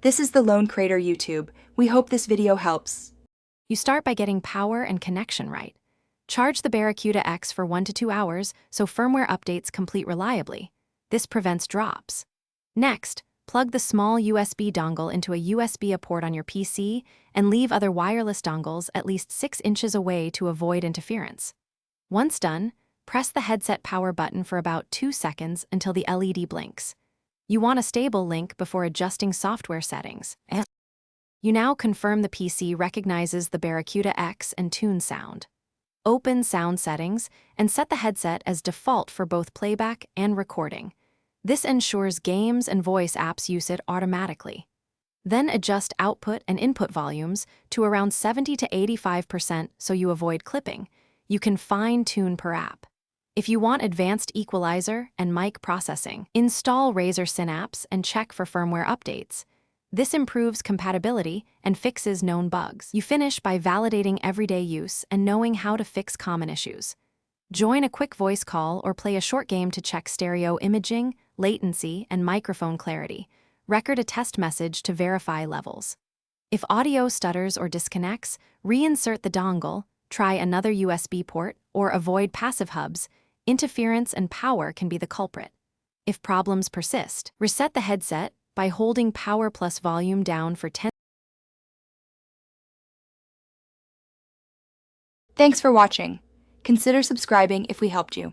This is the Lone Crater YouTube. We hope this video helps. You start by getting power and connection right. Charge the Barracuda X for 1 to 2 hours so firmware updates complete reliably. This prevents drops. Next, plug the small USB dongle into a USB-A port on your PC and leave other wireless dongles at least 6 inches away to avoid interference. Once done, press the headset power button for about 2 seconds until the LED blinks. You want a stable link before adjusting software settings. You now confirm the PC recognizes the Barracuda X and tune sound. Open sound settings and set the headset as default for both playback and recording. This ensures games and voice apps use it automatically. Then adjust output and input volumes to around 70 to 85% so you avoid clipping. You can fine-tune per app. If you want advanced equalizer and mic processing, install Razer Synapse and check for firmware updates. This improves compatibility and fixes known bugs. You finish by validating everyday use and knowing how to fix common issues. Join a quick voice call or play a short game to check stereo imaging, latency, and microphone clarity. Record a test message to verify levels. If audio stutters or disconnects, reinsert the dongle, try another USB port, or avoid passive hubs. Interference and power can be the culprit. If problems persist, reset the headset by holding power plus volume down for 10. Thanks for watching. Consider subscribing if we helped you.